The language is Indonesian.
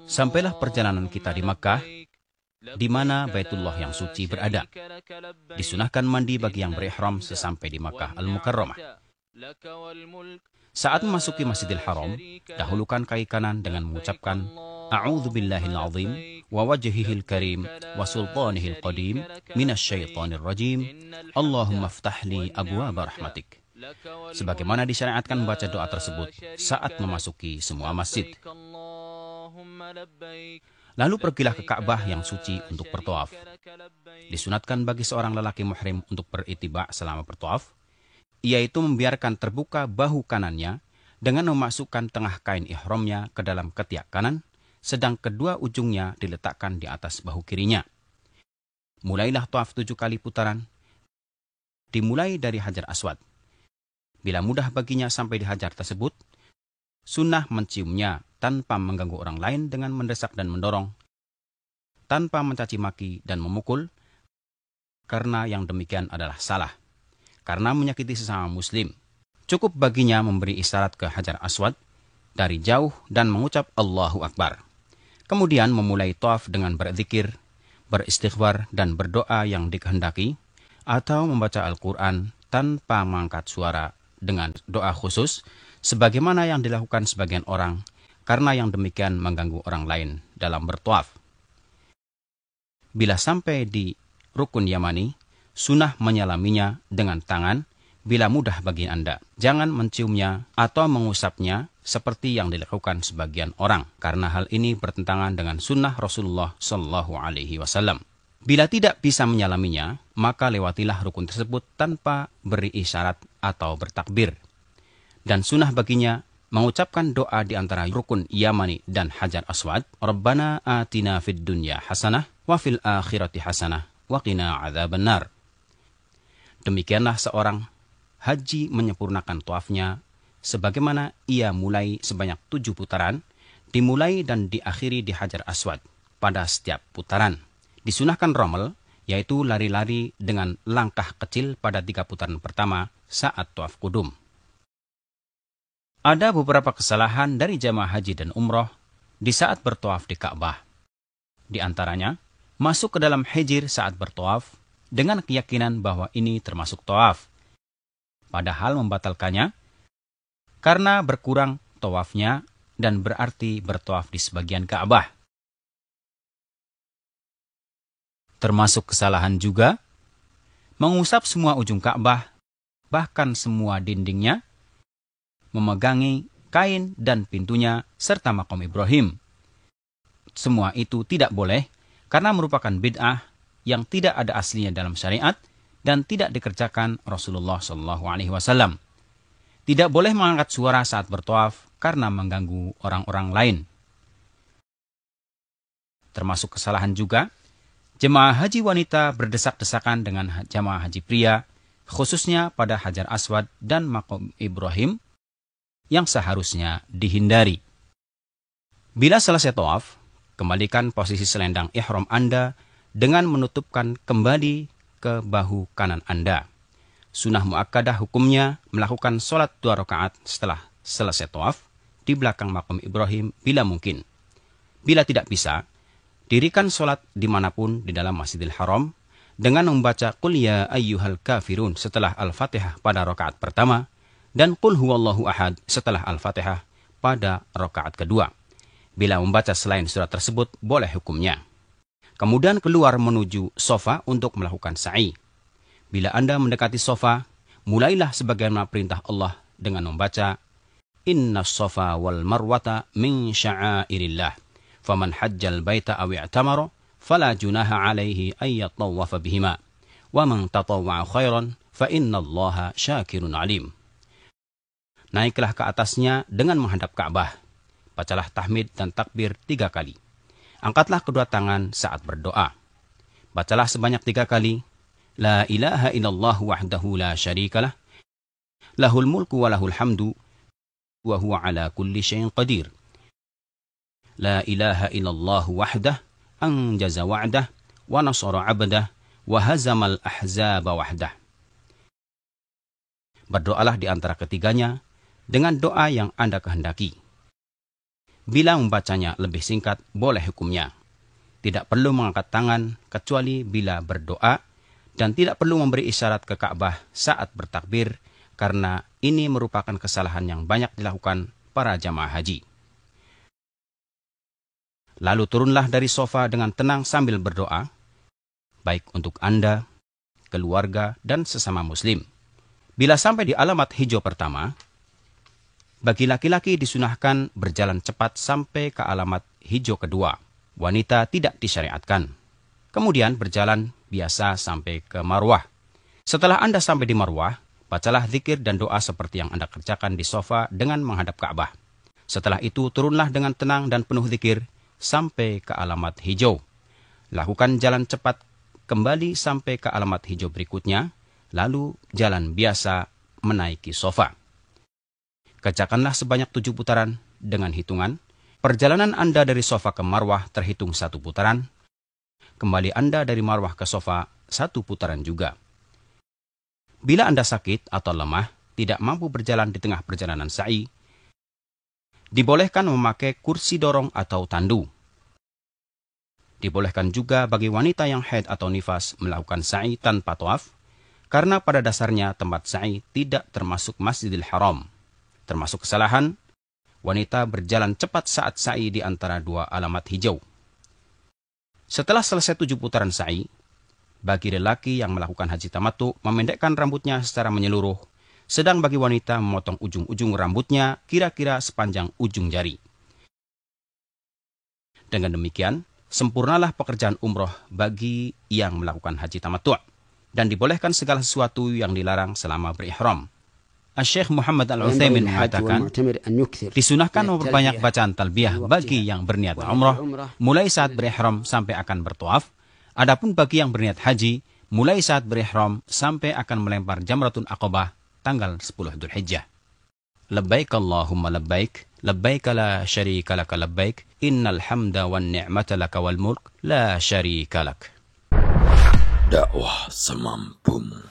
Sampailah perjalanan kita di Makkah, di mana Baitullah yang suci berada. Disunahkan mandi bagi yang berihram sesampai di Makkah Al-Mukarramah. Saat memasuki Masjidil Haram, dahulukan kaki kanan dengan mengucapkan A'udzu billahil azim wa wajhihil karim wa sultanihil qadim minasyaitonir rajim. Allahumma ftahli abwaaba rahmatik. Sebagaimana disyariatkan membaca doa tersebut saat memasuki semua masjid. Lalu pergilah ke Ka'bah yang suci untuk bertawaf. Disunatkan bagi seorang lelaki muhrim untuk berittiba selama bertawaf, yaitu membiarkan terbuka bahu kanannya dengan memasukkan tengah kain ihramnya ke dalam ketiak kanan, sedang kedua ujungnya diletakkan di atas bahu kirinya. Mulailah tawaf 7 kali putaran, dimulai dari Hajar Aswad. Bila mudah baginya sampai di hajar tersebut, sunnah menciumnya tanpa mengganggu orang lain dengan mendesak dan mendorong, tanpa mencaci maki dan memukul, karena yang demikian adalah salah, karena menyakiti sesama muslim. Cukup baginya memberi isyarat ke Hajar Aswad dari jauh dan mengucap Allahu Akbar. Kemudian memulai tawaf dengan berzikir, beristighfar dan berdoa yang dikehendaki, atau membaca Al-Quran tanpa mengangkat suara dengan doa khusus, sebagaimana yang dilakukan sebagian orang, karena yang demikian mengganggu orang lain dalam bertawaf. Bila sampai di Rukun Yamani, sunnah menyalaminya dengan tangan bila mudah bagi Anda. Jangan menciumnya atau mengusapnya seperti yang dilakukan sebagian orang, karena hal ini bertentangan dengan sunnah Rasulullah SAW. Bila tidak bisa menyalaminya, maka lewatilah rukun tersebut tanpa beri isyarat atau bertakbir. Dan sunnah baginya mengucapkan doa di antara rukun Yamani dan Hajar Aswad, Rabbana atina fid dunya hasanah wa fil akhirati hasanah wa qina adzabannar. Demikianlah seorang haji menyempurnakan tawafnya sebagaimana ia mulai sebanyak 7 putaran, dimulai dan diakhiri di Hajar Aswad pada setiap putaran. Disunahkan romel, yaitu lari-lari dengan langkah kecil pada 3 putaran pertama saat tawaf kudum. Ada beberapa kesalahan dari jamaah haji dan umroh di saat bertawaf di Ka'bah. Di antaranya, masuk ke dalam hijir saat bertawaf dengan keyakinan bahwa ini termasuk tawaf, padahal membatalkannya karena berkurang tawafnya dan berarti bertawaf di sebagian Ka'bah. Termasuk kesalahan juga mengusap semua ujung Ka'bah, bahkan semua dindingnya, memegangi kain dan pintunya serta makam Ibrahim. Semua itu tidak boleh karena merupakan bid'ah yang tidak ada aslinya dalam syariat dan tidak dikerjakan Rasulullah SAW. Tidak boleh mengangkat suara saat bertawaf karena mengganggu orang-orang lain. Termasuk kesalahan juga jemaah haji wanita berdesak-desakan dengan jemaah haji pria, khususnya pada Hajar Aswad dan makam Ibrahim, yang seharusnya dihindari. Bila selesai tawaf, kembalikan posisi selendang ihram Anda dengan menutupkan kembali ke bahu kanan Anda. Sunnah muakkadah hukumnya melakukan sholat 2 rakaat setelah selesai tawaf di belakang makam Ibrahim bila mungkin. Bila tidak bisa, dirikan sholat dimanapun di dalam Masjidil Haram dengan membaca Qul ya ayyuhal kafirun setelah Al-Fatihah pada rakaat pertama dan Qul huwallahu ahad setelah Al-Fatihah pada rakaat kedua. Bila membaca selain surat tersebut, boleh hukumnya. Kemudian keluar menuju sofa untuk melakukan sa'i. Bila Anda mendekati sofa, mulailah sebagaimana perintah Allah dengan membaca Inna sofa wal marwata min sya'airillah. Faman hajjal baita aw i'tamara fala junaha alaihi ay yatawafa bihima. Wa man tatawwa'a khairan fa innallaha syakirun alim. Naiklah ke atasnya dengan menghadap Ka'bah. Bacalah tahmid dan takbir 3 kali. Angkatlah kedua tangan saat berdoa. Bacalah sebanyak 3 kali. La ilaha illallah wahdahu la syarikalah. Lahul mulku wa lahul hamdu. Wa huwa ala kulli syai'in qadir. La ilaha illallah wahdah. Anjaza wa'dah. Wa nasara abdah. Wa hazamal ahzaba wahdah. Berdoalah di antara ketiganya dengan doa yang Anda kehendaki. Bila membacanya lebih singkat, boleh hukumnya. Tidak perlu mengangkat tangan kecuali bila berdoa, dan tidak perlu memberi isyarat ke Ka'bah saat bertakbir, karena ini merupakan kesalahan yang banyak dilakukan para jamaah haji. Lalu turunlah dari sofa dengan tenang sambil berdoa, baik untuk Anda, keluarga, dan sesama muslim. Bila sampai di alamat hijau pertama, bagi laki-laki disunahkan berjalan cepat sampai ke alamat hijau kedua. Wanita tidak disyariatkan. Kemudian berjalan biasa sampai ke Marwah. Setelah Anda sampai di Marwah, bacalah zikir dan doa seperti yang Anda kerjakan di sofa dengan menghadap Ka'bah. Setelah itu turunlah dengan tenang dan penuh zikir sampai ke alamat hijau. Lakukan jalan cepat kembali sampai ke alamat hijau berikutnya, lalu jalan biasa menaiki sofa. Kerjakanlah sebanyak 7 putaran dengan hitungan. Perjalanan Anda dari sofa ke Marwah terhitung 1 putaran. Kembali Anda dari Marwah ke sofa 1 putaran juga. Bila Anda sakit atau lemah, tidak mampu berjalan di tengah perjalanan sa'i, dibolehkan memakai kursi dorong atau tandu. Dibolehkan juga bagi wanita yang haid atau nifas melakukan sa'i tanpa tawaf, karena pada dasarnya tempat sa'i tidak termasuk Masjidil Haram. Termasuk kesalahan, wanita berjalan cepat saat sa'i di antara 2 alamat hijau. Setelah selesai 7 putaran sa'i, bagi lelaki yang melakukan haji tamattu memendekkan rambutnya secara menyeluruh, sedang bagi wanita memotong ujung-ujung rambutnya kira-kira sepanjang ujung jari. Dengan demikian, sempurnalah pekerjaan umroh bagi yang melakukan haji tamattu' dan dibolehkan segala sesuatu yang dilarang selama berihram. Syekh Muhammad Al-Utsaimin mengatakan, disunahkan memperbanyak bacaan talbiyah bagi yang berniat umrah mulai saat berihram sampai akan bertawaf. Adapun bagi yang berniat haji mulai saat berihram sampai akan melempar Jamratun Aqabah tanggal 10 Dzulhijjah. Labbaik Allahumma labbaik, labbaik la syarika laka labbaik, innal hamda wan ni'mata laka wal mulk la syarika lak. Dakwah semampumu.